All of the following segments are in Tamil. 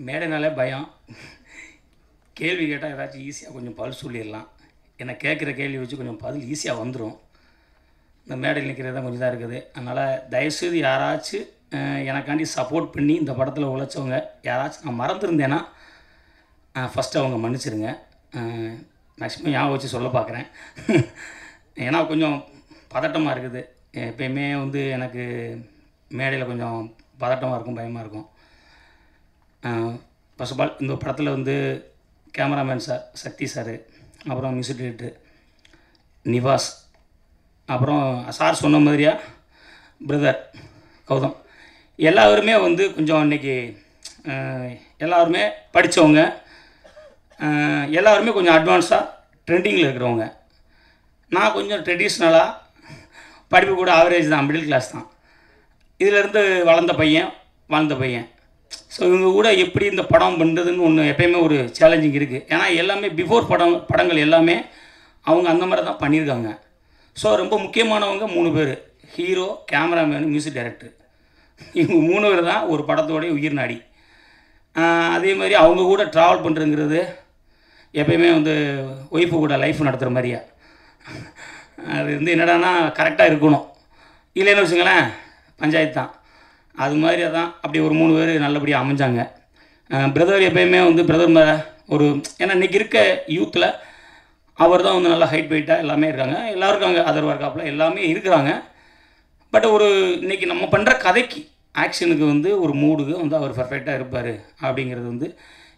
மேடைனாலே பயம். கேள்வி கேட்டால் ஏதாச்சும் ஈஸியாக கொஞ்சம் பதில் சொல்லிடலாம். ஏன்னா கேட்குற கேள்வி வச்சு கொஞ்சம் பதில் ஈஸியாக வந்துடும். இந்த மேடையில் நிற்கிறது தான் கொஞ்சம் தான் இருக்குது. அதனால் தயவுசெய்து யாராச்சும் எனக்காண்டி சப்போர்ட் பண்ணி இந்த படத்தில் உழைச்சவங்க யாராச்சும் நான் மறந்துருந்தேன்னா ஃபஸ்ட்டு அவங்க மன்னிச்சிருங்க. மேக்ஸிமம் ஞாபகம் வச்சு சொல்ல பார்க்குறேன். ஏன்னா கொஞ்சம் பதட்டமாக இருக்குது. எப்பயுமே வந்து எனக்கு மேடையில் கொஞ்சம் பதட்டமாக இருக்கும், பயமாக இருக்கும். ஃபர்ஸ்ட் ஆஃப் ஆல் இந்த படத்தில் வந்து கேமராமேன் சார் சக்தி சார், அப்புறம் மியூசிக் டைரக்டர் நிவாஸ், அப்புறம் சார் சொன்ன மாதிரியா பிரதர் கௌதம், எல்லாருமே வந்து கொஞ்சம் இன்றைக்கி எல்லாருமே படித்தவங்க, எல்லாருமே கொஞ்சம் அட்வான்ஸாக ட்ரெண்டிங்கில் இருக்கிறவங்க. நான் கொஞ்சம் ட்ரெடிஷ்னலாக படிப்பு கூட ஆவரேஜ் தான், மிடில் கிளாஸ் தான். இதிலேருந்து வாழ்ந்த பையன். ஸோ இவங்க கூட எப்படி இந்த படம் பண்ணுறதுன்னு ஒன்று எப்பயுமே ஒரு சேலஞ்சிங் இருக்குது. ஏன்னா எல்லாமே பிஃபோர் படங்கள் எல்லாமே அவங்க அந்த மாதிரி தான் பண்ணியிருக்காங்க. ஸோ ரொம்ப முக்கியமானவங்க 3 பேர், ஹீரோ, கேமராமேனு, மியூசிக் டைரக்டர். இவங்க 3 பேர் தான் ஒரு படத்தோடைய உயிர் நாடி. அதே மாதிரி அவங்க கூட ட்ராவல் பண்ணுறதுங்கிறது எப்பயுமே வந்து ஒய்ஃபு கூட லைஃப் நடத்துகிற மாதிரியா. அது வந்து என்னடானா கரெக்டாக இருக்கணும், இல்லைன்னு வச்சுங்களேன் பஞ்சாயத்து தான். அது மாதிரி தான் அப்படி ஒரு 3 பேர் நல்லபடியாக அமைஞ்சாங்க. பிரதர் எப்பயுமே வந்து பிரதர் மேலே ஒரு, ஏன்னா இன்றைக்கி இருக்க யூத்தில் அவர் தான் வந்து நல்லா ஹைட் வெயிட்டாக எல்லாமே இருக்காங்க. எல்லோருக்கும் அங்கே அதர் ஒர்க்காப்பில் எல்லாமே இருக்கிறாங்க. பட் ஒரு இன்றைக்கி நம்ம பண்ணுற கதைக்கு ஆக்ஷனுக்கு வந்து ஒரு மூடுக்கு வந்து அவர் பர்ஃபெக்டாக இருப்பார் அப்படிங்கிறது வந்து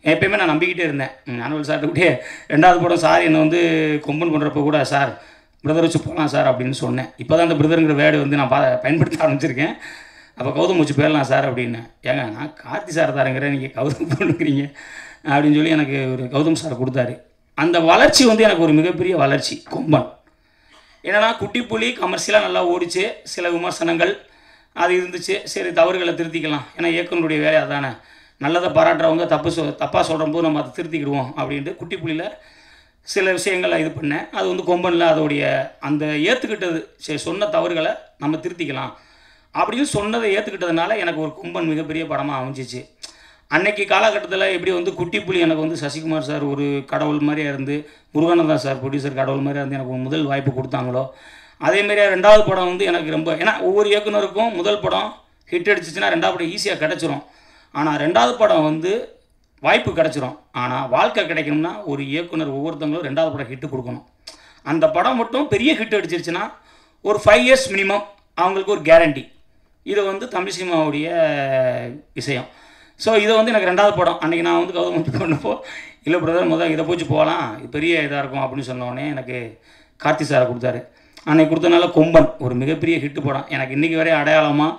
எப்பயுமே நான் நம்பிக்கிட்டே இருந்தேன். ஆனுவல் சார்கிட்ட கூட 2வது படம் சார் என்னை வந்து கொம்பன் பண்ணுறப்போ கூட சார் பிரதர் வச்சு போகலாம் சார் அப்படின்னு சொன்னேன். இப்போ தான் அந்த பிரதருங்கிற வேர்டு வந்து நான் பயன்படுத்த ஆரம்பிச்சிருக்கேன். அப்போ கௌதம் வச்சு போயிடலாம் சார் அப்படின்னு. ஏங்க நான் கார்த்தி சார் தாருங்கிறேன், நீங்கள் கௌதம் பண்ணுறீங்க அப்படின்னு சொல்லி எனக்கு ஒரு கௌதம் சார் கொடுத்தாரு. அந்த வளர்ச்சி வந்து எனக்கு ஒரு மிகப்பெரிய வளர்ச்சி கொம்பன். என்னென்னா குட்டி புலி கமர்ஷியலாக நல்லா ஓடிச்சு, சில விமர்சனங்கள் அது இருந்துச்சு. சரி தவறுகளை திருத்திக்கலாம், ஏன்னா இயக்குனருடைய வேலை அதானே. நல்லதை பாராட்டுறவங்க தப்பாக சொல்கிறப்போ நம்ம அதை திருத்திக்கிடுவோம் அப்படின்ட்டு குட்டி புலியில் சில விஷயங்கள் இது பண்ணேன். அது வந்து கொம்பனில் அதோடைய அந்த ஏற்றுக்கிட்டது, சரி சொன்ன தவறுகளை நம்ம திருத்திக்கலாம் அப்படின்னு சொன்னதை ஏற்றுக்கிட்டதுனால எனக்கு ஒரு கொம்பன் மிகப்பெரிய படமாக அமைஞ்சிச்சு. அன்னைக்கு காலகட்டத்தில் எப்படி வந்து குட்டி புலி எனக்கு வந்து சசிகுமார் சார் ஒரு கடவுள் மாதிரியாக இருந்து, முருகானந்தா சார் ப்ரொடியூசர் கடவுள் மாதிரியாக இருந்து எனக்கு ஒரு முதல் வாய்ப்பு கொடுத்தாங்களோ, அதேமாரியே 2வது படம் வந்து எனக்கு ரொம்ப, ஏன்னா ஒவ்வொரு இயக்குனருக்கும் முதல் படம் ஹிட் அடிச்சிச்சுன்னா 2வது படம் ஈஸியாக கிடச்சிரும். ஆனால் 2வது படம் வந்து வாய்ப்பு கிடச்சிரும். ஆனால் வாழ்க்கை கிடைக்கணும்னா ஒரு இயக்குனர் ஒவ்வொருத்தவங்களும் 2வது படம் ஹிட்டு கொடுக்கணும். அந்த படம் மட்டும் பெரிய ஹிட் அடிச்சிருச்சுன்னா ஒரு 5 இயர்ஸ் மினிமம் அவங்களுக்கு ஒரு கேரண்டி. இது வந்து தமிழ் சினிமாவுடைய விஷயம். ஸோ இதை வந்து எனக்கு 2வது படம் அன்றைக்கி நான் வந்து கௌதம் வந்து பண்ணப்போ, இல்லை பிரதர் முதல் இதை போச்சு போகலாம், இது பெரிய இதாக இருக்கும் அப்படின்னு சொன்னோடனே எனக்கு கார்த்தி சாரை கொடுத்தாரு. அன்றைக்கி கொடுத்தனால கொம்பன் ஒரு மிகப்பெரிய ஹிட்டு படம், எனக்கு இன்றைக்கி வரை அடையாளமாக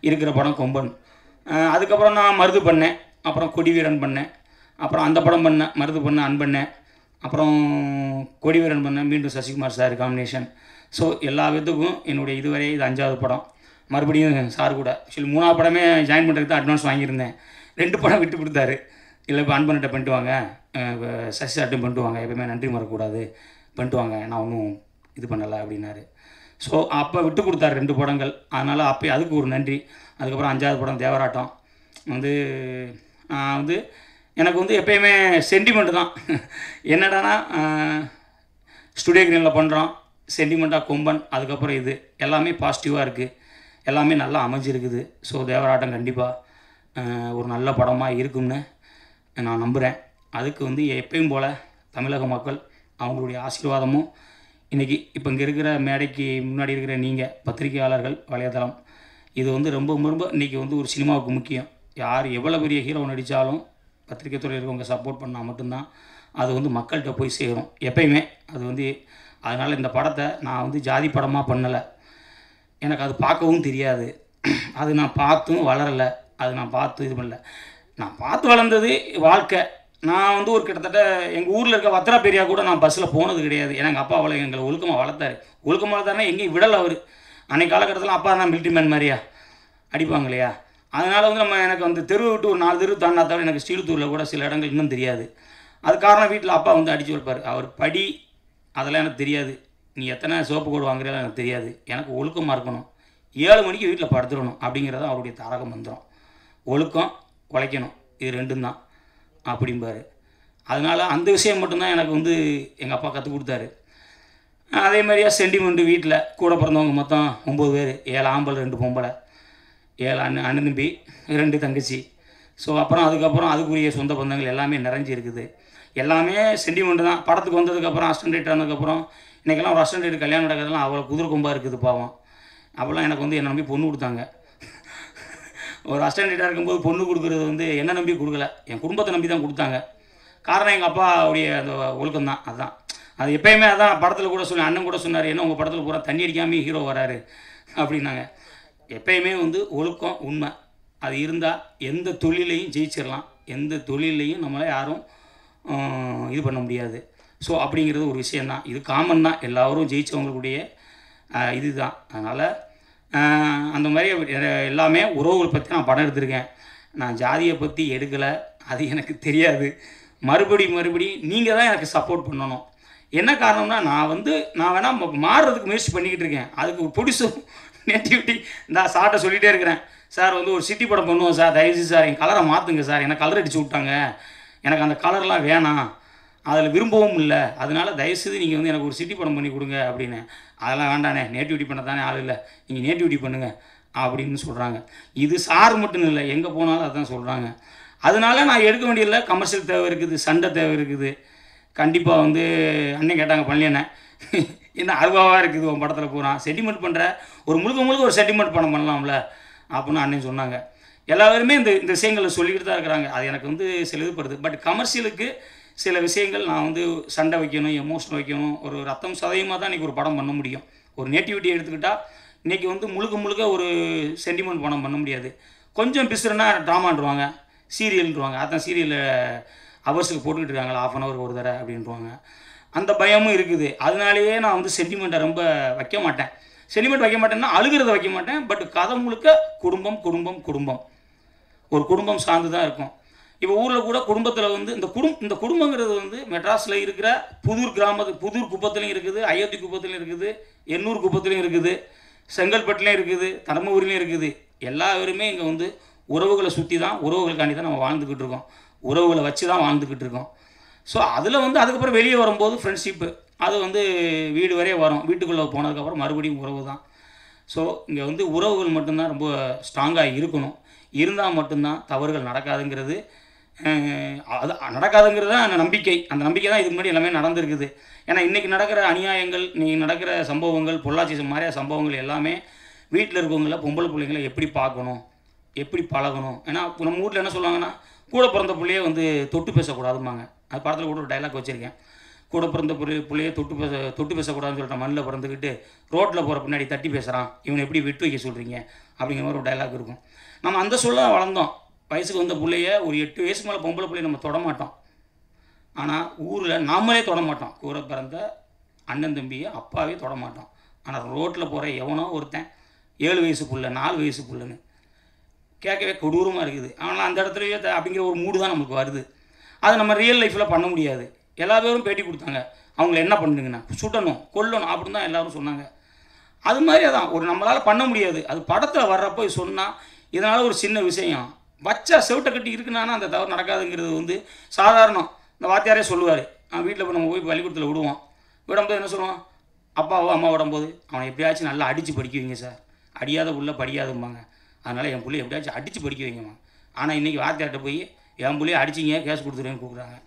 இருக்கிற படம் கொம்பன். அதுக்கப்புறம் நான் மருது பண்ணேன், அப்புறம் கொடிவீரன் பண்ணேன், அப்புறம் அந்த படம் பண்ணேன், மருது பண்ணேன், அன்பண்ணேன், அப்புறம் கொடிவீரன் பண்ணேன், மீண்டும் சசிகுமார் சார் காம்பினேஷன். ஸோ எல்லா விதத்துக்கும் என்னுடைய இதுவரை இது 5வது படம். மறுபடியும் சார் கூட ஆக்சுவலி 3வது படமே ஜாயின் பண்ணுறதுக்கு தான் அட்வான்ஸ் வாங்கியிருந்தேன். 2 படம் விட்டு கொடுத்தாரு. இல்லை இப்போ அன்பன்கிட்ட பண்ணிட்டு வாங்க, சசி சார்ட்டும் பண்ணிட்டு வாங்க, எப்பயுமே நன்றி மறக்கக்கூடாது, பண்ணிட்டு வாங்க, நான் ஒன்றும் இது பண்ணலை அப்படின்னாரு. ஸோ அப்போ விட்டு கொடுத்தாரு 2 படங்கள். அதனால் அப்போ அதுக்கு ஒரு நன்றி. அதுக்கப்புறம் 5வது படம் தேவராட்டம் வந்து நான் வந்து எனக்கு வந்து எப்பயுமே சென்டிமெண்ட்டு தான். என்னடானா ஸ்டுடியோ கிரீனில் பண்ணுறோம், சென்டிமெண்ட்டாக கொம்பன், அதுக்கப்புறம் இது எல்லாமே பாசிட்டிவாக இருக்குது, எல்லாமே நல்லா அமைஞ்சிருக்குது. ஸோ தேவராட்டம் கண்டிப்பாக ஒரு நல்ல படமாக இருக்கும்னு நான் நம்புகிறேன். அதுக்கு வந்து எப்பயும் போல் தமிழக மக்கள் அவங்களுடைய ஆசீர்வாதமும், இன்றைக்கி இப்போ இங்கே இருக்கிற மேடைக்கு முன்னாடி இருக்கிற நீங்கள் பத்திரிகையாளர்கள், வலைதளம், இது வந்து ரொம்ப ரொம்ப இன்றைக்கி வந்து ஒரு சினிமாவுக்கு முக்கியம். யார் எவ்வளோ பெரிய ஹீரோ நடித்தாலும் பத்திரிகை துறையில் இருக்கவங்க சப்போர்ட் பண்ணால் மட்டும்தான் அது வந்து மக்கள்கிட்ட போய் சேரும் எப்பயுமே. அது வந்து அதனால் இந்த படத்தை நான் வந்து ஜாதி படமாக பண்ணலை, எனக்கு அது பார்க்கவும் தெரியாது, அது நான் பார்த்தும் வளரலை, அது நான் பார்த்து இது பண்ணல. நான் பார்த்து வளர்ந்தது வாழ்க்கை. நான் வந்து ஒரு கிட்டத்தட்ட எங்கள் ஊரில் இருக்க வத்திரா பெரியா கூட நான் பஸ்ஸில் போனது கிடையாது. ஏன்னா எங்கள் அப்பா அவளை எங்களை ஒழுக்கமாக வளர்த்தாரு. ஒழுக்கமாக வளர்த்தாருன்னா எங்கேயும் விடலை அவர். அன்றைக்கு காலகட்டத்தில் அப்பா தான் மிலிட்ரி மேன் மாதிரியா அடிப்பாங்க இல்லையா. அதனால் வந்து எனக்கு வந்து தெருவை விட்டு ஒரு 4 தெரு தாண்டா தவிர எனக்கு ஸ்ரீலுத்தூரில் கூட சில இடங்கள் இன்னும் தெரியாது. அது காரணம் வீட்டில் அப்பா வந்து அடித்து வைப்பார். அவர் படி அதெல்லாம் எனக்கு தெரியாது, நீ எத்தனை சோப்பு கோடு வாங்குறதெல்லாம் எனக்கு தெரியாது, எனக்கு ஒழுக்கமாக இருக்கணும், 7 மணிக்கு வீட்டில் படுத்துடணும் அப்படிங்கிறது அவருடைய தாரக மந்திரம். ஒழுக்கம், உழைக்கணும், இது 2ம் தான். அப்படிம்பார். அதனால் அந்த விஷயம் மட்டும்தான் எனக்கு வந்து எங்கள் அப்பா கற்றுக் கொடுத்தாரு. அதே மாதிரியா சென்டிமெண்ட்டு வீட்டில் கூட பிறந்தவங்க மொத்தம் 9 பேர், 7 ஆம்பளை 2 பொம்பளை, 7 அண்ணன் தம்பி 2 தங்கச்சி. ஸோ அப்புறம் அதுக்கப்புறம் அதுக்குரிய சொந்த பந்தங்கள் எல்லாமே நிறைஞ்சி இருக்குது. எல்லாமே சென்டிமெண்ட்டு தான். படத்துக்கு வந்ததுக்கப்புறம் அசிஸ்டன்ட் ரைட்டர் ஆனதுக்கப்புறம் இன்றைக்கெல்லாம் ஒரு அசிஸ்டன்ட் ரைட்டர் கல்யாணம் நடக்கிறதுலாம் அவ்வளோ குதிரை கொம்பாக இருக்குது பாவம். அப்போல்லாம் எனக்கு வந்து என்னை நம்பி பொண்ணு கொடுத்தாங்க. ஒரு அசிஸ்டன்ட் ரைட்டராக இருக்கும்போது பொண்ணு கொடுக்குறது வந்து என்னை நம்பி கொடுக்கல, என் குடும்பத்தை நம்பி தான் கொடுத்தாங்க. காரணம் எங்கள் அப்பாவுடைய அந்த ஒழுக்கம் தான். அதுதான் அது எப்போயுமே அதான் படத்தில் கூட சொல்லி அண்ணன் கூட சொன்னார், என்ன உங்கள் படத்தில் பூரா தண்ணி அடிக்காமல் ஹீரோ வராரு அப்படின்னாங்க. எப்பயுமே வந்து ஒழுக்கம் உண்மை அது இருந்தால் எந்த தொழிலையும் ஜெயிச்சிடலாம், எந்த தொழிலையும் நம்மளை யாரும் இது பண்ண முடியாது. ஸோ அப்படிங்கிறது ஒரு விஷயந்தான். இது காமன் தான், எல்லோரும் ஜெயித்தவங்களுடைய இது தான். அதனால் அந்த மாதிரி எல்லாமே உறவுகளை பற்றி நான் படம் எடுத்திருக்கேன். நான் ஜாதியை பற்றி எடுக்கலை, அது எனக்கு தெரியாது. மறுபடி நீங்கள் தான் எனக்கு சப்போர்ட் பண்ணணும். என்ன காரணம்னா நான் வேணால் மாறுறதுக்கு முயற்சி பண்ணிக்கிட்டு இருக்கேன். அதுக்கு ப்ரொடியூசர் நேட்டிவிட்டி நான் சார்ட்ட சொல்லிகிட்டே இருக்கிறேன், சார் வந்து ஒரு சிட்டி படம் பண்ணுவோம் சார், தயவுசெய்து சார் என் கலரை மாற்றுங்க சார், எனக்கு கலர் அடிச்சு விட்டாங்க, எனக்கு அந்த கலர்லாம் வேணாம், அதில் விரும்பவும் இல்லை, அதனால தயவுசெய்து நீங்கள் வந்து எனக்கு ஒரு சிட்டி படம் பண்ணி கொடுங்க அப்படின்னு. அதெல்லாம் வேண்டானே, நேட்டிவிட்டி பண்ண தானே ஆள் இல்லை, நீங்கள் நேட்டிவிட்டி பண்ணுங்கள் அப்படின்னு சொல்கிறாங்க. இது சார் மட்டும் இல்லை, எங்கே போனாலும் அதுதான் சொல்கிறாங்க. அதனால நான் எடுக்க வேண்டியதில்லை. கமர்ஷியல் தேவை இருக்குது, சண்டை தேவை இருக்குது. கண்டிப்பாக வந்து அண்ணன் கேட்டாங்க, பள்ளி அண்ணன் என்ன அருவாவாக இருக்குது உன் படத்தில் போகிறான், சென்டிமெண்ட் பண்ணுற, ஒரு முழுக்க ஒரு சென்டிமெண்ட் படம் பண்ணலாம்ல அப்படின்னு அண்ணன் சொன்னாங்க. எல்லாருமே இந்த விஷயங்களை சொல்லிக்கிட்டு தான் இருக்கிறாங்க. அது எனக்கு வந்து சில இது படுது. பட் கமர்ஷியலுக்கு சில விஷயங்கள் நான் வந்து சண்டை வைக்கணும், எமோஷனல் வைக்கணும், ஒரு ரத்தம் சதயமாக தான் இன்றைக்கி ஒரு படம் பண்ண முடியும். ஒரு நேட்டிவிட்டி எடுத்துக்கிட்டால் இன்றைக்கி வந்து முழுக்க ஒரு சென்டிமெண்ட் படம் பண்ண முடியாது. கொஞ்சம் பிசுறுனா ட்ராமான்றுவாங்க, சீரியல்ன்றுவாங்க. அதான் சீரியலில் ஹவர்ஸுக்கு போட்டுக்கிட்டு இருக்காங்களா, 1/2 hour ஒரு தடவை அப்படின்ட்டுருவாங்க. அந்த பயமும் இருக்குது. அதனாலேயே நான் வந்து சென்டிமெண்ட்டை ரொம்ப வைக்க மாட்டேன். சென்டிமெண்ட் வைக்க மாட்டேன்னா அழுகிறத வைக்க மாட்டேன். பட் கதை முழுக்க குடும்பம் ஒரு குடும்பம் சார்ந்து தான் இருக்கும். இப்போ ஊரில் கூட குடும்பத்தில் வந்து இந்த குடும்பங்கிறது வந்து மெட்ராஸில் இருக்கிற புதூர் குப்பத்துலையும் இருக்குது, அயோத்தி குப்பத்துலையும் இருக்குது, எண்ணூர் குப்பத்துலையும் இருக்குது, செங்கல்பட்டுலையும் இருக்குது, தர்மபுரிலையும் இருக்குது. எல்லாருமே இங்கே வந்து உறவுகளை சுற்றி தான், உறவுகளுக்காண்டி தான் நம்ம வாழ்ந்துக்கிட்டு இருக்கோம், உறவுகளை வச்சு தான் வாழ்ந்துக்கிட்டு இருக்கோம். ஸோ அதில் வந்து அதுக்கப்புறம் வெளியே வரும்போது ஃப்ரெண்ட்ஷிப்பு அது வந்து வீடு வரையே வரும். வீட்டுக்குள்ளே போனதுக்கப்புறம் மறுபடியும் உறவு தான். ஸோ இங்கே வந்து உறவுகள் மட்டும்தான் ரொம்ப ஸ்ட்ராங்காக இருக்கணும். இருந்தால் மட்டும்தான் தவறுகள் நடக்காதுங்கிறது, அது நடக்காதுங்கிறது தான் அந்த நம்பிக்கை. அந்த நம்பிக்கை தான் இதுக்கு முன்னாடி எல்லாமே நடந்திருக்குது. ஏன்னா இன்றைக்கி நடக்கிற அநியாயங்கள், இன்றைக்கி நடக்கிற சம்பவங்கள், பொள்ளாச்சி மாதிரியா சம்பவங்கள் எல்லாமே வீட்டில் இருக்கவங்கள பொம்பளை பிள்ளைங்களை எப்படி பார்க்கணும், எப்படி பழகணும். ஏன்னா நம்ம வீட்டில் என்ன சொல்லுவாங்கன்னா, கூட பிறந்த பிள்ளையே வந்து தொட்டு பேசக்கூடாதும்பாங்க. அது படத்தில் கூட ஒரு டைலாக் வச்சுருக்கேன். கூட பிறந்த பிள்ளையே தொட்டு பேசக்கூடாதுன்னு சொல்லிட்டு மண்ணில் பிறந்துக்கிட்டு ரோட்டில் போகிற பின்னாடி தட்டி பேசுகிறான், இவனை எப்படி விட்டு வைக்க சொல்கிறீங்க அப்படிங்கிற மாதிரி ஒரு டைலாக் இருக்கும். நம்ம அந்த சொல்ல வளர்ந்தோம். வயசுக்கு வந்த பிள்ளைய ஒரு 8 வயசுக்கு மேலே பொம்பளை பிள்ளைய நம்ம தொடமாட்டோம். ஆனால் ஊரில் நாமளே தொடமாட்டோம். கூட பிறந்த அண்ணன் தம்பியை அப்பாவே தொடமாட்டோம். ஆனால் ரோட்டில் போகிற எவனோ ஒருத்தன் 7 வயசு புள்ள 4 வயசு புள்ளன்னு கேட்கவே கொடூரமாக இருக்குது. ஆனால் அந்த இடத்துலையே அப்படிங்கிற ஒரு மூடு தான் நமக்கு வருது. அதை நம்ம ரியல் லைஃப்பில் பண்ண முடியாது. எல்லா பேரும் பேட்டி கொடுத்தாங்க, அவங்கள என்ன பண்ணுங்கன்னா சுடணும் கொல்லணும் அப்படின்னு தான் எல்லோரும் சொன்னாங்க. அது மாதிரி அதான் ஒரு நம்மளால் பண்ண முடியாது. அது படத்தில் வர்றப்போ சொன்னால் இதனால் ஒரு சின்ன விஷயம் வச்சா செவிட்டை கட்டி இருக்குன்னா அந்த தவறு நடக்காதுங்கிறது வந்து சாதாரணம். இந்த வாத்தியாரே சொல்லுவார், வீட்டில் போய் நம்ம போய் பள்ளிக்கூடத்தில் விடுவோம், விடும்போது என்ன சொல்லுவோம், அப்பாவோ அம்மா விடும்போது அவனை எப்படியாச்சும் நல்லா அடித்து படிக்க வைங்க சார், அடியாத உள்ள படியாதும்பாங்க, அதனால் என் பிள்ளைய எப்படியாச்சும் அடித்து படிக்க வைங்கம்மா. ஆனால் இன்றைக்கி வாத்தியார்கிட்ட போய் என் பிள்ளைய அடிச்சிங்க கேஸ் கொடுத்துருவேன்னு கூப்பிட்றாங்க.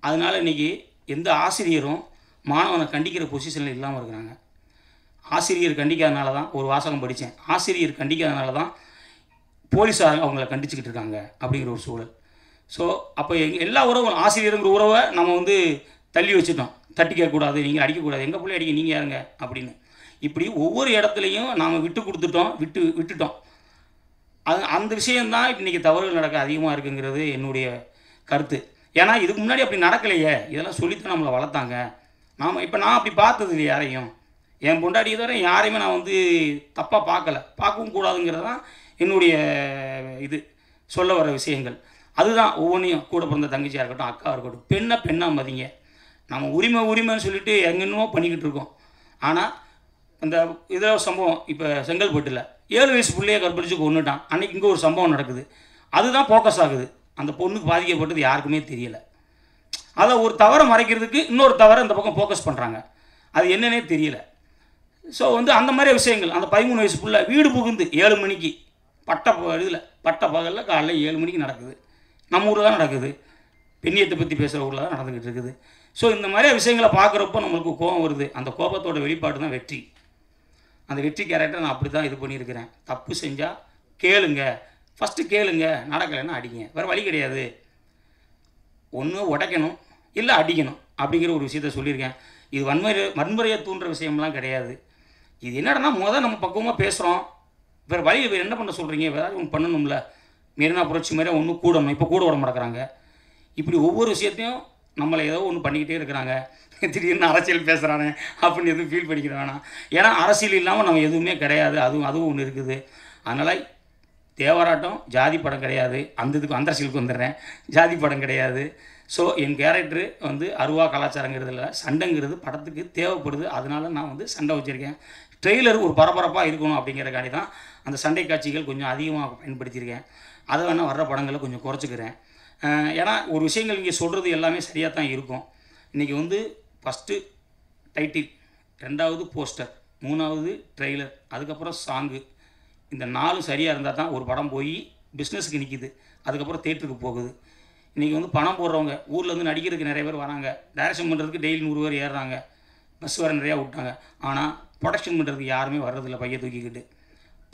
அதனால் இன்றைக்கி எந்த ஆசிரியரும் மாணவனை கண்டிக்கிற பொசிஷனில் இல்லாமல் இருக்கிறாங்க. ஆசிரியர் கண்டிக்காதனால தான் ஒரு வாசகம் படித்தேன், ஆசிரியர் கண்டிக்காதனால தான் போலீஸார் அவங்கள கண்டிச்சுக்கிட்டு இருக்காங்க அப்படிங்கிற ஒரு சூழல். ஸோ அப்போ எல்லா உறவும் ஆசிரியருங்கிற உறவை நம்ம வந்து தள்ளி வச்சுட்டோம். தட்டி கேட்கக்கூடாது, நீங்கள் அடிக்கக்கூடாது, எங்கள் பிள்ளை அடிக்க நீங்கள் யாருங்க அப்படின்னு. இப்படி ஒவ்வொரு இடத்துலையும் நாம் விட்டுட்டோம். அந்த விஷயந்தான் இன்றைக்கி தவறுகள் நடக்க அதிகமாக இருக்குங்கிறது என்னுடைய கருத்து. ஏன்னா இதுக்கு முன்னாடி அப்படி நடக்கலையே, இதெல்லாம் சொல்லித்தான் நம்மளை வளர்த்தாங்க. நான் அப்படி பார்த்தது இல்லை யாரையும். என் பொண்டாட்டி இதுவரை யாரையுமே நான் வந்து தப்பாக பார்க்கவும் கூடாதுங்கிறது தான் என்னுடைய இது சொல்ல வர விஷயங்கள். அதுதான் ஒவ்வொன்றையும் கூட பிறந்த தங்கச்சியாக இருக்கட்டும், அக்காவாக இருக்கட்டும், பெண்ணாக மதிங்க. நம்ம உரிமைன்னு சொல்லிட்டு எங்கென்னமோ பண்ணிக்கிட்டு இருக்கோம். ஆனால் அந்த இதில் சம்பவம் இப்போ செங்கல்பட்டில் 7 வயசு பிள்ளையை கற்பழிச்சு கொண்டுட்டான். அன்றைக்கி இங்கே ஒரு சம்பவம் நடக்குது, அதுதான் ஃபோக்கஸ் ஆகுது. அந்த பொண்ணுக்கு பாதிக்கப்பட்டது யாருக்குமே தெரியலை. அதை ஒரு தவறை மறைக்கிறதுக்கு இன்னொரு தவறை இந்த பக்கம் ஃபோக்கஸ் பண்ணுறாங்க, அது என்னன்னே தெரியல. ஸோ வந்து அந்த மாதிரி விஷயங்கள் அந்த 13 வயசு புள்ள வீடு புகுந்து 7 மணிக்கு பட்ட பகலில் காலைல 7 மணிக்கு நடக்குது. நம்ம ஊரில் தான் நடக்குது, பெண்ணியத்தை பற்றி பேசுகிற ஊரில் தான் நடந்துக்கிட்டு இருக்குது. ஸோ இந்த மாதிரி விஷயங்களை பார்க்குறப்போ நம்மளுக்கு கோபம் வருது. அந்த கோபத்தோட வெளிப்பாடு தான் வெற்றி. அந்த வெற்றி கேரக்டர் நான் அப்படி தான் இது பண்ணியிருக்கிறேன். தப்பு செஞ்சால் கேளுங்க, ஃபஸ்ட்டு கேளுங்க, நடக்கலைன்னா அடிங்க, வேறு வழி கிடையாது. ஒன்று உடைக்கணும் இல்லை அடிக்கணும் அப்படிங்கிற ஒரு விஷயத்த சொல்லியிருக்கேன். இது வன்முறையை தூண்டுற விஷயம்லாம் கிடையாது. இது என்னடனா நம்ம பக்குவமாக பேசுகிறோம், வேறு வழி என்ன பண்ண சொல்கிறீங்க, வேறு ஒன்று பண்ணணும்ல. மெரினா புரட்சி மாதிரி ஒன்று கூடணும், இப்போ கூட விட மாட்டேங்கிறாங்க. இப்படி ஒவ்வொரு விஷயத்தையும் நம்மளை ஏதோ ஒன்று பண்ணிக்கிட்டே இருக்கிறாங்க. திடீர்னு அரசியல் பேசுகிறானே அப்படின்னு எதுவும் ஃபீல் பண்ணிக்கிற வேணாம். ஏன்னா அரசியல் இல்லாமல் நம்ம எதுவுமே கிடையாது. அதுவும் ஒன்று இருக்குது. அதனால் தேவராட்டம் ஜாதி படம் கிடையாது. அந்த அரசியலுக்கு வந்துடுறேன். ஜாதி படம் கிடையாது. ஸோ என் கேரக்டரு வந்து அருவா கலாச்சாரங்கிறது இல்லை, சண்டைங்கிறது படத்துக்கு தேவைப்படுது. அதனால நான் வந்து சண்டை வச்சுருக்கேன். ட்ரெய்லர் ஒரு பரபரப்பாக இருக்கணும் அப்படிங்கிறக்காண்டி தான் அந்த சண்டை காட்சிகள் கொஞ்சம் அதிகமாக பயன்படுத்தியிருக்கேன். அதை வேணால் வர்ற படங்களை கொஞ்சம் குறைச்சிக்கிறேன். ஏன்னா ஒரு விஷயங்கள் இங்கே சொல்கிறது எல்லாமே சரியாக தான் இருக்கும். இன்றைக்கி வந்து ஃபஸ்ட்டு டைட்டில், 2வது போஸ்டர், 3வது ட்ரெய்லர், அதுக்கப்புறம் சாங்கு, இந்த 4 சரியாக இருந்தால் தான் ஒரு படம் போய் பிஸ்னஸுக்கு நிற்கிது, அதுக்கப்புறம் தேட்டருக்கு போகுது. இன்றைக்கி வந்து பணம் போடுறவங்க ஊர்லேருந்து நடிக்கிறதுக்கு நிறைய பேர் வராங்க, டைரக்ஷன் பண்ணுறதுக்கு டெய்லி 100 பேர் ஏறுறாங்க, பஸ் வேறு நிறையா விட்டாங்க. ஆனால் ப்ரொடக்ஷன் பண்ணுறதுக்கு யாருமே வர்றதில்லை பையை தூக்கிக்கிட்டு.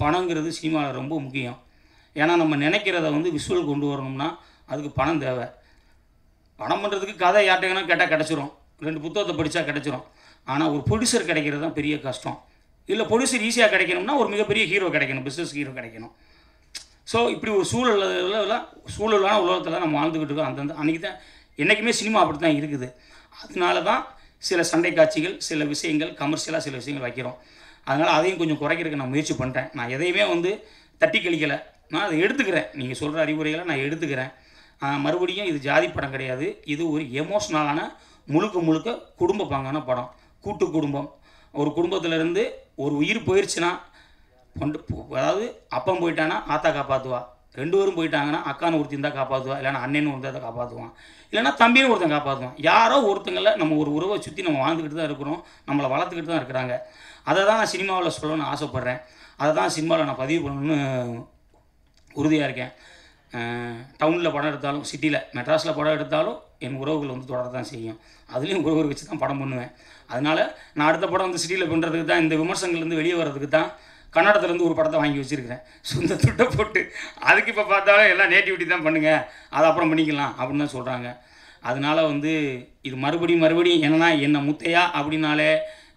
பணங்கிறது சினிமாவில் ரொம்ப முக்கியம். ஏன்னா நம்ம நினைக்கிறத வந்து விஷுவல் கொண்டு வரணும்னா அதுக்கு பணம் தேவை. படம் பண்ணுறதுக்கு கதை யார்கிட்டங்கன்னா கேட்டால் கிடச்சிரும், 2 புத்தகத்தை படித்தா கிடச்சிரும். ஆனால் ஒரு ப்ரொடியூசர் கிடைக்கிறது தான் பெரிய கஷ்டம். இல்லை ப்ரொடியூசர் ஈஸியாக கிடைக்கணும்னா ஒரு மிகப்பெரிய ஹீரோ கிடைக்கணும், பிஸ்னஸ் ஹீரோ கிடைக்கணும். ஸோ இப்படி ஒரு சூழலான உலகத்தில் நம்ம வாழ்ந்துக்கிட்டு இருக்கோம். அன்றைக்கி தான் என்றைக்குமே சினிமா அப்படி தான் இருக்குது. அதனால தான் சில சண்டை காட்சிகள், சில விஷயங்கள் கமர்ஷியலாக சில விஷயங்கள் வைக்கிறோம். அதனால் அதையும் கொஞ்சம் குறைக்கிறதுக்கு நான் முயற்சி பண்ணுறேன். நான் எதையுமே வந்து தட்டி கழிக்கலை, நான் அதை எடுத்துக்கிறேன். நீங்கள் சொல்கிற அறிவுரைகளை நான் எடுத்துக்கிறேன். மறுபடியும் இது ஜாதி படம் கிடையாது. இது ஒரு எமோஷ்னலான முழுக்க குடும்ப பாங்கான படம். கூட்டு குடும்பம். ஒரு குடும்பத்திலேருந்து ஒரு உயிர் போயிடுச்சுன்னா அதாவது அப்பம் போயிட்டானா ஆத்தா காப்பாற்றுவா, 2 பேரும் போயிட்டாங்கன்னா அக்கான்னு ஒருத்தி இருந்தால் காப்பாற்றுவா, இல்லைனா அண்ணன்னு ஒருத்தர் காப்பாற்றுவான், இல்லைனா தம்பின்னு ஒருத்தன் காப்பாற்றுவான். யாரோ ஒருத்தங்களை நம்ம ஒரு உறவை சுற்றி நம்ம வாழ்ந்துக்கிட்டு தான் இருக்கிறோம், நம்மளை வளர்த்துக்கிட்டு தான் இருக்கிறாங்க. அதை தான் நான் சினிமாவில் சொல்லணும்னு ஆசைப்பட்றேன். அதை தான் சினிமாவில் நான் பதிவு பண்ணணும்னு உறுதியாக இருக்கேன். டவுனில் படம் எடுத்தாலும், சிட்டியில் மெட்ராஸில் படம் எடுத்தாலும் என் உறவுகள் வந்து தொடர தான் செய்யும். அதுலேயும் உறவுகள் வச்சு தான் படம் பண்ணுவேன். அதனால் நான் அடுத்த படம் வந்து சிட்டியில் பண்ணுறதுக்கு தான், இந்த விமர்சனங்கள்லேருந்து வெளியே வர்றதுக்கு தான் கன்னடத்துலேருந்து ஒரு படத்தை வாங்கி வச்சுருக்கிறேன், சொந்த துட்டை போட்டு. அதுக்கு இப்போ பார்த்தாலும் எல்லாம் நேட்டிவிட்டி தான் பண்ணுங்கள், அதை அப்புறம் பண்ணிக்கலாம் அப்படின்னு தான் சொல்கிறாங்க. அதனால் வந்து இது மறுபடியும் என்னென்னா என்ன முத்தையா அப்படின்னாலே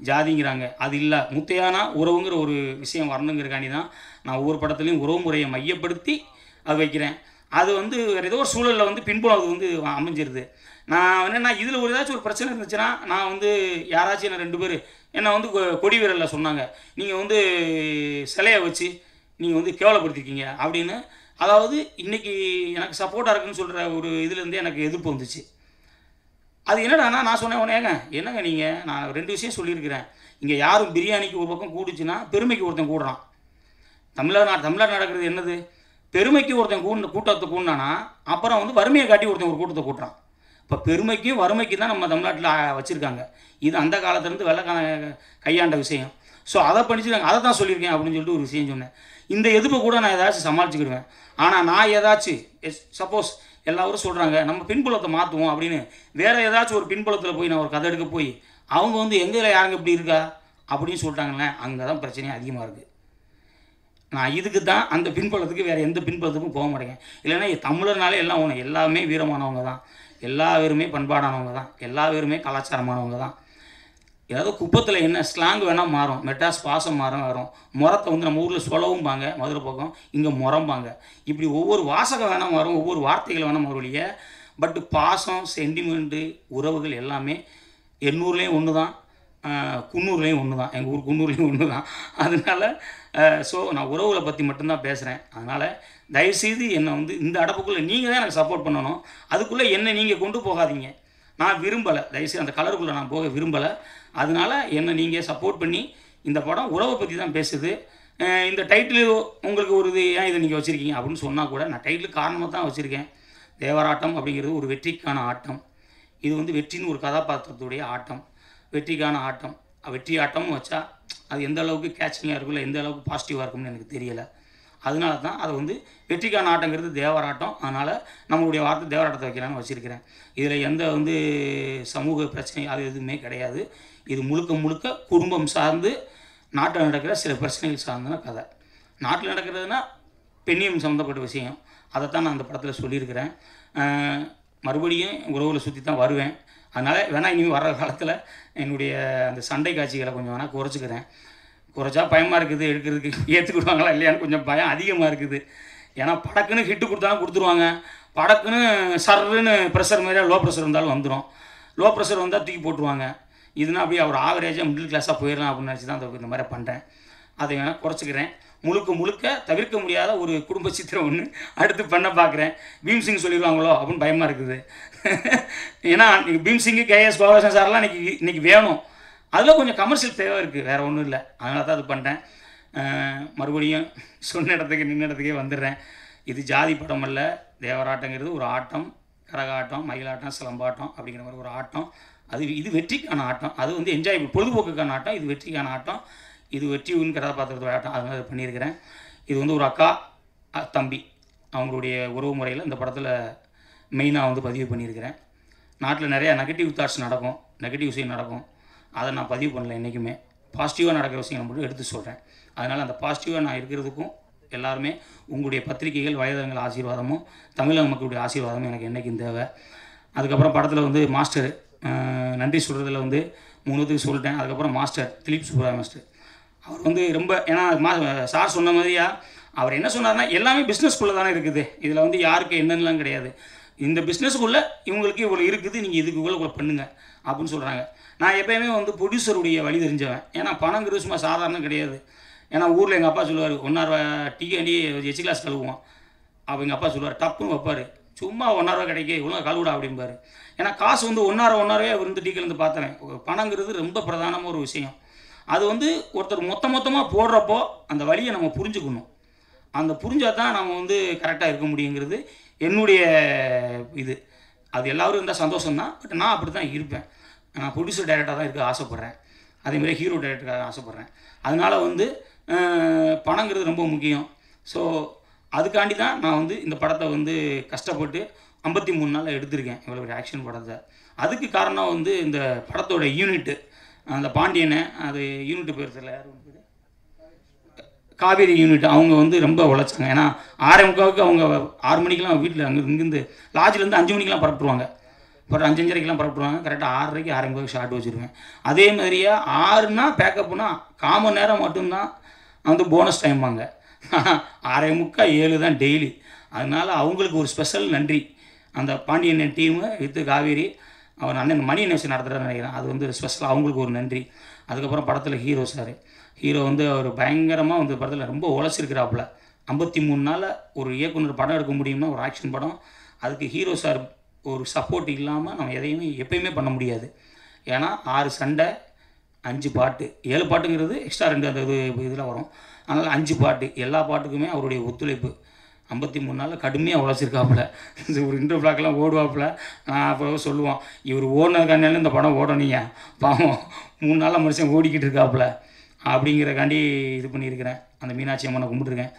ஜாதிங்கிறாங்க. அது இல்லை, முத்தையானா உறவுங்கிற ஒரு விஷயம் வரணுங்கிறக்காண்டி தான் நான் ஒவ்வொரு படத்துலையும் உறவு முறையை மையப்படுத்தி அது வைக்கிறேன். அது வந்து வேறு ஏதோ ஒரு சூழலில் வந்து பின்புலம் அது வந்து அமைஞ்சிருது. நான் என்னென்னா இதில் ஒரு ஏதாச்சும் ஒரு பிரச்சனை இருந்துச்சுன்னா நான் வந்து யாராச்சும் என்ன 2 பேர் என்னை வந்து கொடி வீரலில் சொன்னாங்க, நீங்கள் வந்து சிலையை வச்சு நீங்கள் வந்து கேவலப்படுத்திருக்கீங்க அப்படின்னு. அதாவது இன்றைக்கி எனக்கு சப்போர்ட்டாக இருக்குன்னு சொல்கிற ஒரு இதுலேருந்து எனக்கு எதிர்ப்பு வந்துச்சு. அது என்னடானா நான் சொன்னேன், என்னங்க நீங்கள், நான் 2 விஷயம் சொல்லியிருக்கிறேன். இங்கே யாரும் பிரியாணிக்கு ஒரு பக்கம் கூடுச்சுன்னா பெருமைக்கு ஒருத்தன் கூடுறான். தமிழ்நாடு நடக்கிறது என்னது, பெருமைக்கு ஒருத்தன் கூட்டத்தை கூடினானா அப்புறம் வந்து வறுமையை காட்டி ஒருத்தன் ஒரு கூட்டத்தை கூட்டுறான். இப்போ பெருமைக்கும் வறுமைக்கு தான் நம்ம தமிழ்நாட்டில் வச்சுருக்காங்க. இது அந்த காலத்துலேருந்து வெள்ளக்கான கையாண்ட விஷயம். ஸோ அதை படிச்சுருக்காங்க, அதை தான் சொல்லியிருக்கேன் அப்படின்னு சொல்லிட்டு ஒரு விஷயம் சொன்னேன். இந்த எதிர்ப்பை கூட நான் ஏதாச்சும் சமாளிச்சுக்கிடுவேன். ஆனால் நான் ஏதாச்சும் சப்போஸ் எல்லாரும் சொல்கிறாங்க நம்ம பின்புலத்தை மாற்றுவோம் அப்படின்னு வேறு ஏதாச்சும் ஒரு பின்புலத்தில் போய் நான் ஒரு கதை எடுக்க போய் அவங்க வந்து எங்கே யாருங்க இப்படி இருக்கா அப்படின்னு சொல்லிட்டாங்களே, அங்கே தான் பிரச்சனையும் அதிகமாக இருக்குது. நான் இதுக்கு தான் அந்த பின்புலத்துக்கு வேறு எந்த பின்புலத்துக்கும் போக மாட்டேங்க. இல்லைன்னா தமிழர்னாலே எல்லாம் ஒன்று, எல்லாமே வீரமானவங்க தான், எல்லா பேருமே பண்பாடானவங்க தான், எல்லா பேருமே கலாச்சாரமானவங்க தான். ஏதாவது குப்பத்தில் என்ன ஸ்லாங் வேணால் மாறும், மெட்ராஸ் பாசம் வரும். முறத்தை வந்து நம்ம ஊரில் சொல்லவும்பாங்க, மதுரை பக்கம் இங்கே முறம்பாங்க. இப்படி ஒவ்வொரு வாசகம் வேணால் மாறும், ஒவ்வொரு வார்த்தைகள் வேணால் மாறும். பட்டு பாசம், சென்டிமெண்ட்டு, உறவுகள் எல்லாமே என் ஊர்லேயும் ஒன்று தான், குன்னூர்லேயும் ஒன்று தான், எங்கள் ஊர் குன்னூர்லேயும் ஒன்று தான். அதனால் ஸோ நான் உறவுகளை பற்றி மட்டும்தான் பேசுகிறேன். அதனால் தயவுசெய்து என்னை வந்து இந்த அடப்புக்குள்ளே நீங்கள் தான் எனக்கு சப்போர்ட் பண்ணணும். அதுக்குள்ளே என்னை நீங்கள் கொண்டு போகாதீங்க. நான் விரும்பலை, தயவுசெய்து அந்த கலருக்குள்ளே நான் போக விரும்பலை. அதனால் என்னை நீங்கள் சப்போர்ட் பண்ணி, இந்த படம் உறவை பற்றி தான் பேசுது. இந்த டைட்டில் உங்களுக்கு ஒரு இது ஏன் இதை நீங்கள் வச்சுருக்கீங்க அப்படின்னு சொன்னால் கூட நான் டைட்டில் காரணமாக தான் வச்சுருக்கேன். தேவராட்டம் அப்படிங்கிறது ஒரு வெற்றிக்கான ஆட்டம். இது வந்து வெற்றின்னு ஒரு கதாபாத்திரத்துடைய ஆட்டம், வெற்றிக்கான ஆட்டம். வெற்றி ஆட்டம்னு வச்சா அது எந்த அளவுக்கு கேட்சிங்காக இருக்கும், இல்லை எந்த அளவுக்கு பாசிட்டிவாக இருக்கும்னு எனக்கு தெரியலை. அதனால தான் அதை வந்து வெற்றிக்கான ஆட்டங்கிறது தேவராட்டம். அதனால் நம்மளுடைய வார்த்தை தேவராட்டத்தை வைக்கலான்னு வச்சுருக்கிறேன். இதில் எந்த வந்து சமூக பிரச்சனை அது எதுவுமே கிடையாது. இது முழுக்க முழுக்க குடும்பம் சார்ந்து நாட்டில் நடக்கிற சில பிரச்சனைகள் சார்ந்தான கதை. நாட்டில் நடக்கிறதுனா பெண்ணியம் சம்மந்தப்பட்ட விஷயம். அதைத்தான் நான் அந்த படத்தில் சொல்லியிருக்கிறேன். மறுபடியும் உறவில் சுற்றி தான் வருவேன். அதனால் வேணால் இனிமேல் வர்ற காலத்தில் என்னுடைய அந்த சண்டை காட்சிகளை கொஞ்சம் வேணால் குறைச்சிக்கிறேன். குறைச்சா பயமாக இருக்குது, எடுக்கிறதுக்கு ஏற்றுக்கிடுவாங்களா இல்லையான்னு கொஞ்சம் பயம் அதிகமாக இருக்குது. ஏன்னா படக்குன்னு ஹிட்டு கொடுத்தாலும் கொடுத்துருவாங்க, படக்குன்னு சர்ன்னு ப்ரெஷர் மாதிரியாக லோ ப்ரெஷர் வந்தாலும் வந்துடும். லோ ப்ரெஷர் வந்தால் தூக்கி போட்டுருவாங்க. இதுனா அப்படியே அவர் ஆவரேஜாக மிடில் கிளாஸாக போயிடலாம் அப்படின்னு நினச்சி தான் இந்த மாதிரி பண்ணுறேன். அதை வேணால் குறைச்சிக்கிறேன். முழுக்க தவிர்க்க முடியாத ஒரு குடும்ப சித்திரம் ஒன்று அடுத்து பண்ண பார்க்குறேன். பீம்சிங் சொல்லிடுவாங்களோ அப்படின்னு பயமாக இருக்குது. ஏன்னா பீம்சிங்கு கேஎஸ் கோபாலகிருஷ்ணன் சார்லாம் இன்றைக்கி வேணும். அதில் கொஞ்சம் கமர்ஷியல் தேவை இருக்குது, வேறு ஒன்றும் இல்லை. அதனால தான் அது பண்ணுறேன். மறுபடியும் சொன்ன இடத்துக்கு நின்ன இடத்துக்கே வந்துடுறேன். இது ஜாதி படம் அல்ல. தேவராட்டங்கிறது ஒரு ஆட்டம், கரகாட்டம், மயிலாட்டம், சிலம்பாட்டம் அப்படிங்கிற மாதிரி ஒரு ஆட்டம். இது வெற்றிக்கான ஆட்டம். அது வந்து என்ஜாய் பொழுதுபோக்குக்கான ஆட்டம். இது வெற்றிக்கான ஆட்டம். இது வெற்றின்னு கதாபாத்திரத்தோட ஆட்டம். அதனால அதை பண்ணியிருக்கிறேன். இது வந்து ஒரு அக்கா தம்பி அவங்களுடைய உறவு முறையில் இந்த படத்தில் மெயினாக வந்து பதிவு பண்ணியிருக்கிறேன். நாட்டில் நிறையா நெகட்டிவ் தாட்ஸ் நடக்கும், நெகட்டிவ் விஷயம் நடக்கும். அதை நான் பதிவு பண்ணல என்றைக்குமே. பாசிட்டிவாக நடக்கிற விஷயங்களை மட்டும் எடுத்து சொல்கிறேன். அதனால் அந்த பாசிட்டிவாக நான் இருக்கிறதுக்கும் எல்லாருமே உங்களுடைய பத்திரிகைகள், வயதங்கள் ஆசீர்வாதமும் தமிழக மக்களுடைய ஆசீர்வாதமும் எனக்கு என்றைக்கும் தேவை. அதுக்கப்புறம் படத்தில் வந்து மாஸ்டர் நன்றி சொல்கிறதுல வந்து 3 சொல்லிட்டேன். அதுக்கப்புறம் மாஸ்டர் திலீப் சுப்ராய மாஸ்டர் அவர் வந்து ரொம்ப, ஏன்னா சார் சொன்ன மாதிரியா அவர் என்ன சொன்னார்னா எல்லாமே பிஸ்னஸ்க்குள்ளே தானே இருக்குது. இதில் வந்து யாருக்கு என்னென்னலாம் கிடையாது. இந்த பிஸ்னஸுக்குள்ளே இவங்களுக்கு இவ்வளோ இருக்குது, நீங்கள் இதுக்குள்ளே பண்ணுங்கள் அப்படின்னு சொல்கிறாங்க. நான் எப்போயுமே வந்து ப்ரொடியூசருடைய வழி தெரிஞ்சவன். ஏன்னா பணங்கிறது சும்மா சாதாரணம் கிடையாது. ஏன்னா ஊரில் எங்கள் அப்பா சொல்லுவார், 1 ரூபா டீ எச்சு கிளாஸ் கழுவுவோம். அப்போ எங்கள் அப்பா சொல்லுவார், டப்புன்னு வைப்பார், சும்மா 1 ரூபா கிடைக்க ஒழுங்காக கழுவிடா அப்படிம்பார். ஏன்னா காசு வந்து 1 ரூபாவே அவர் வந்து டீ கலந்து பார்த்தேன். பணங்கிறது ரொம்ப பிரதானமான ஒரு விஷயம். அது வந்து ஒருத்தர் மொத்தமாக போடுறப்போ அந்த வழியை நம்ம புரிஞ்சுக்கணும். அந்த புரிஞ்சால் தான் நம்ம வந்து கரெக்டாக இருக்க முடியுங்கிறது என்னுடைய இது. அது எல்லோரும் இருந்தால் சந்தோஷம்தான். பட் நான் அப்படி தான் இருப்பேன். நான் ப்ரொடியூசர் டைரக்டராக தான் இருக்க ஆசைப்பட்றேன். அதேமாதிரி ஹீரோ டைரக்டராக ஆசைப்பட்றேன். அதனால் வந்து பணங்கிறது ரொம்ப முக்கியம். ஸோ அதுக்காண்டி தான் நான் வந்து இந்த படத்தை வந்து கஷ்டப்பட்டு 53 நாளில் எடுத்திருக்கேன், இவ்வளோ ஒரு ஆக்ஷன் படத்தை. அதுக்கு காரணம் வந்து இந்த படத்தோட யூனிட்டு, அந்த பாண்டியனை, அது யூனிட்டு பேர் தெரியல, யாரும் காவேரி யூனிட், அவங்க வந்து ரொம்ப உழைச்சாங்க. ஏன்னா 6:45க்கு அவங்க 6 மணிக்கெலாம் வீட்டில் இங்கேருந்து லாட்ஜிலேருந்து 5 மணிக்கெலாம் பரப்பிடுவாங்க. ஒரு 5:30க்கெலாம் பரப்பிடுவாங்க. கரெக்டாக 6:30க்கு 6:45 ஷார்ட் வச்சுருவேன். அதே மாதிரியே 6னா பேக்கப்புனா 1/4 மணி நேரம் மட்டும்தான் வந்து போனஸ் டைம் வாங்க. 6:45 7 தான் டெய்லி. அதனால் அவங்களுக்கு ஒரு ஸ்பெஷல் நன்றி. அந்த பாண்டியன் டீமு வித்து காவேரி, அவர் அண்ணன் மணி நியூஸ் நடத்துகிறாரு நினைக்கிறேன். அது வந்து ஸ்பெஷல், அவங்களுக்கு ஒரு நன்றி. அதுக்கப்புறம் படத்தில் ஹீரோ சார், ஹீரோ வந்து அவர் பயங்கரமாக வந்து படத்தில் ரொம்ப உழைச்சிருக்கிறாப்புல. 53 நாளில் ஒரு இயக்குனர் படம் எடுக்க முடியும்னா, ஒரு ஆக்ஷன் படம், அதுக்கு ஹீரோ சார் ஒரு சப்போர்ட் இல்லாமல் நம்ம எதையுமே எப்பயுமே பண்ண முடியாது. ஏன்னா 6 சண்டை, 5 பாட்டு, 7 பாட்டுங்கிறது எக்ஸ்ட்ரா 2 அந்த இதில் வரும். அதனால் 5 பாட்டு, எல்லா பாட்டுக்குமே அவருடைய ஒத்துழைப்பு. 53 நாளில் கடுமையாக உழைச்சிருக்காப்புல. ஒரு இன்டர்வியூக்கெலாம் ஓடுவாப்புல. அப்போ சொல்லுவோம், இவர் ஓடினதுக்காண்டியாலும் இந்த படம் ஓடணுங்க, பாவம் 3 நாளில் மனுஷன் ஓடிக்கிட்டு இருக்காப்புல அப்படிங்கிறக்காண்டி இது பண்ணியிருக்கிறேன். அந்த மீனாட்சி அம்மனை கும்பிட்டுருக்கேன்.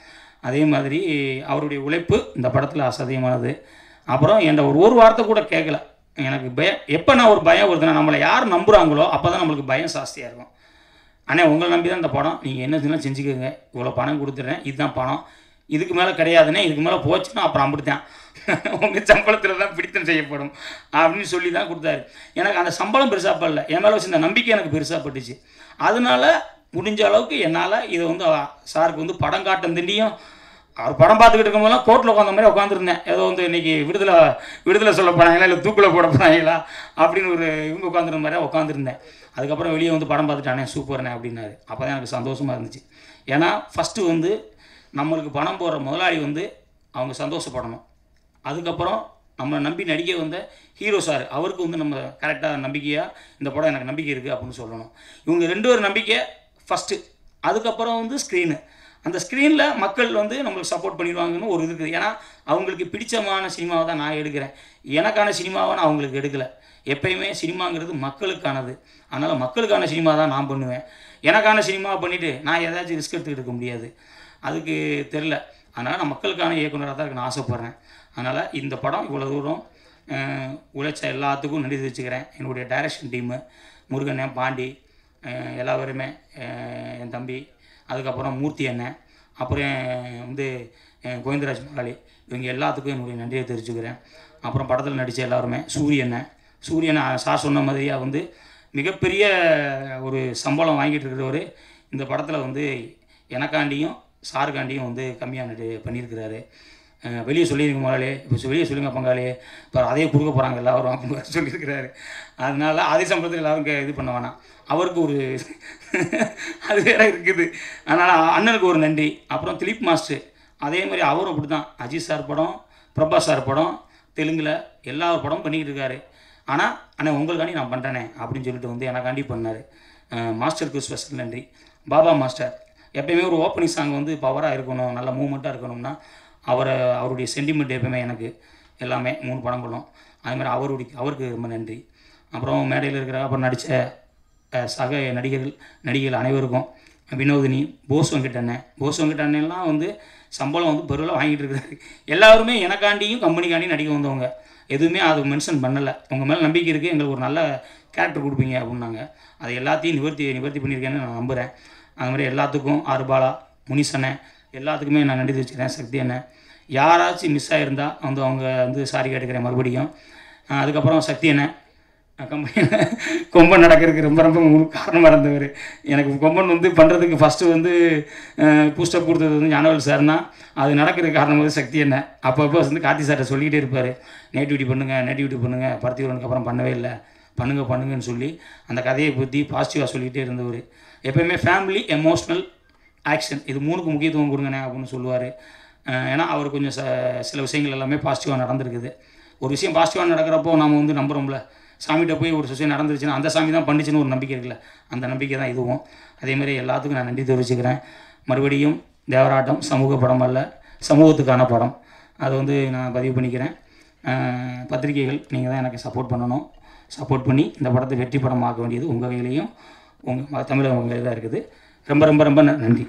அதே மாதிரி அவருடைய உழைப்பு இந்த படத்தில் அசாத்தியமானது. அப்புறம் என்கிட்ட ஒரு வார்த்தை கூட கேட்கல. எனக்கு பயம், எப்போ நான் ஒரு பயம் வருதுன்னா, நம்மளை யார் நம்புகிறாங்களோ அப்போ தான் நம்மளுக்கு பயம் ஜாஸ்தியாக இருக்கும். அண்ணே உங்களை நம்பி தான் இந்த படம், நீங்கள் என்ன செஞ்சாலும் செஞ்சுக்கோங்க, இவ்வளோ பணம் கொடுத்துட்றேன், இதுதான் பணம், இதுக்கு மேலே கிடையாதுன்னே, இதுக்கு மேலே போச்சுன்னா அப்புறம் அப்படித்தான் உங்கள் சம்பளத்தில் தான் பிடித்தம் செய்யப்படும் அப்படின்னு சொல்லி தான் கொடுத்தாரு. எனக்கு அந்த சம்பளம் பெருசாக படல, என் மேலே வச்சு இந்த நம்பிக்கை எனக்கு பெருசாக பட்டுச்சு. அதனால் முடிஞ்ச அளவுக்கு என்னால் இதை வந்து சாருக்கு வந்து படம் காட்டும் திண்டியும், அவர் படம் பார்த்துக்கிட்டு இருக்கும்போதெல்லாம் கோர்ட்டில் உட்காந்த மாதிரி உட்காந்துருந்தேன். ஏதோ வந்து இன்றைக்கி விடுதலை சொல்ல போகிறாங்களா இல்லை தூக்கில் போட போகிறாங்களா அப்படின்னு ஒரு இவங்க உட்காந்துருந்த மாதிரியாக உட்காந்துருந்தேன். அதுக்கப்புறம் வெளியே வந்து படம் பார்த்துட்டானே சூப்பர்ண்ணே அப்படின்னாரு. அப்போ தான் எனக்கு சந்தோஷமாக இருந்துச்சு. ஏன்னா ஃபஸ்ட்டு வந்து நம்மளுக்கு பணம் போடுற முதலாளி வந்து அவங்க சந்தோஷப்படணும். அதுக்கப்புறம் நம்மளை நம்பி நடிக்க வந்த ஹீரோ சார், அவருக்கு வந்து நம்ம கரெக்டாக நம்பிக்கையாக இந்த படம் எனக்கு நம்பிக்கை இருக்குது அப்படின்னு சொல்லணும். இவங்க 2 பேர் நம்பிக்கை ஃபஸ்ட்டு. அதுக்கப்புறம் வந்து ஸ்க்ரீனு. அந்த ஸ்க்ரீனில் மக்கள் வந்து நம்மளுக்கு சப்போர்ட் பண்ணிடுவாங்கன்னு ஒரு இது இருக்குது. ஏன்னா அவங்களுக்கு பிடிச்சமான சினிமாவை தான் நான் எடுக்கிறேன். எனக்கான சினிமாவை நான் அவங்களுக்கு எடுக்கலை. எப்பயுமே சினிமாங்கிறது மக்களுக்கானது. அதனால் மக்களுக்கான சினிமா தான் நான் பண்ணுவேன். எனக்கான சினிமா பண்ணிவிட்டு நான் ஏதாச்சும் ரிஸ்க் எடுத்துக்கிட்டு இருக்க முடியாது, அதுக்கு தெரில. அதனால் நான் மக்களுக்கான இயக்குனராக தான் நான் ஆசைப்பட்றேன். அதனால் இந்த படம் இவ்வளோ தூரம் உழைச்ச எல்லாத்துக்கும் நன்றி தெரிவிச்சுக்கிறேன். என்னுடைய டைரக்ஷன் டீமு முருகன், பாண்டி, எல்லாருமே, என் தம்பி, அதுக்கப்புறம் மூர்த்தி அண்ணன், அப்புறம் வந்து கோவிந்தராஜ் முதலாளி, இவங்க எல்லாத்துக்கும் என்னுடைய நன்றியை தெரிவிச்சுக்கிறேன். அப்புறம் படத்தில் நடித்த எல்லாருமே, சூரியனை சார் சொன்ன மாதிரியாக வந்து மிகப்பெரிய ஒரு சம்பளம் வாங்கிட்டு இருக்கிறவர் இந்த படத்தில் வந்து எனக்காண்டியும் சாருக்காண்டியும் வந்து கம்மியாக பண்ணியிருக்கிறாரு. வெளியே சொல்லியிருக்க முதலாளி, இப்போ வெளியே சொல்லுங்க பங்காளி, இப்போ அதையே கொடுக்க போகிறாங்க எல்லோரும் அப்படின்னு சொல்லியிருக்கிறாரு. அதனால் அதே சம்பளத்தில் எல்லோரும் இது பண்ண வேணாம், அவருக்கு ஒரு அது வேறு இருக்குது. அதனால் அண்ணனுக்கு ஒரு நன்றி. அப்புறம் திலீப் மாஸ்டர் அதே மாதிரி அவரும் அப்படி தான். அஜித் சார் படம், பிரபாஸ் சார் படம், தெலுங்கில் எல்லா படமும் பண்ணிக்கிட்டு இருக்காரு. ஆனால் அண்ணன் உங்களுக்காண்டி நான் பண்ணுறேனே அப்படின்னு சொல்லிட்டு வந்து எனக்காண்டி பண்ணார். மாஸ்டருக்கு ஸ்பெஷல் நன்றி. பாபா மாஸ்டர் எப்பயுமே ஒரு ஓப்பனிங் சாங் வந்து பவராக இருக்கணும், நல்ல மூமெண்ட்டாக இருக்கணும்னா அவருடைய சென்டிமெண்ட் எப்பவுமே எனக்கு எல்லாமே 3 படங்களும் அதுமாதிரி அவருக்கு ரொம்ப நன்றி. அப்புறம் மேடையில் இருக்கிற அப்புறம் நடித்த சக நடிகைகள் அனைவருக்கும், வினோதினி, போஸ் வெங்கட் அண்ணன்லாம் வந்து சம்பளம் வந்து பெருவில் வாங்கிட்டு இருக்கிறாரு. எல்லாருமே எனக்காண்டியும் கம்பெனிக்காண்டியும் நடிக்க வந்தவங்க, எதுவுமே அது மென்ஷன் பண்ணலை. உங்கள் மேலே நம்பிக்கை இருக்குது, எங்களுக்கு ஒரு நல்ல கேரக்டர் கொடுப்பீங்க அப்படின்னாங்க. அதை எல்லாத்தையும் நிவர்த்தி பண்ணியிருக்கேன்னு நான் நம்புகிறேன். அது மாதிரி எல்லாத்துக்கும் ஆறுபாலா, முனிசனை எல்லாத்துக்குமே நான் நன்றி தெரிவிச்சுக்கிறேன். சக்தி அண்ணன், யாராச்சும் மிஸ் ஆகிருந்தால் வந்து அவங்க வந்து சாரி கேட்டுக்கிறேன் மறுபடியும். அதுக்கப்புறம் சக்தி அண்ணன் கம்பெனியில் கொம்பன் நடக்கிறதுக்கு ரொம்ப காரணமாக இருந்தவர். எனக்கு கொம்பன் வந்து பண்ணுறதுக்கு ஃபஸ்ட்டு வந்து பூஸ்டப் கொடுத்தது வந்து ஞானவேல் சார்னா, அது நடக்கிறதுக்கு காரணம் வந்து சக்தி அண்ணன். அப்பப்போ வந்து கார்த்தி சார்ட்ட சொல்லிக்கிட்டே இருப்பார், நேட்டிவிட்டி பண்ணுங்கள், பருத்தி வரனுக்கு அப்புறம் பண்ணவே இல்லை, பண்ணுங்கன்னு சொல்லி அந்த கதையை பற்றி பாசிட்டிவாக சொல்லிகிட்டே இருந்தவர். எப்போயுமே ஃபேமிலி, எமோஷ்னல், ஆக்ஷன், இது 3க்கு முக்கியத்துவம் கொடுங்கண்ணே அப்படின்னு சொல்லுவார். ஏன்னா அவர் கொஞ்சம் சில விஷயங்கள் எல்லாமே பாசிட்டிவாக நடந்திருக்குது. ஒரு விஷயம் பாசிட்டிவாக நடக்கிறப்போ நாம் வந்து நம்புகிறோம்ல, சாமிகிட்ட போய் ஒரு விஷயம் நடந்துருச்சுன்னா அந்த சாமி தான் பண்ணிச்சுன்னு ஒரு நம்பிக்கை இருக்குல்ல, அந்த நம்பிக்கை தான் இதுவும். அதேமாதிரி எல்லாத்துக்கும் நான் நன்றி தெரிவிச்சுக்கிறேன். மறுபடியும் தேவராட்டம் சமூக படம் அல்ல, சமூகத்துக்கான படம், அதை வந்து நான் பதிவு பண்ணிக்கிறேன். பத்திரிகைகள் நீங்கள் தான் எனக்கு சப்போர்ட் பண்ணி இந்த படத்தை வெற்றி படமாக்க வேண்டியது உங்கள் கையிலையும், உங்கள் தமிழக கையில் தான் இருக்குது. ரொம்ப ரொம்ப ரொம்ப நன்றி.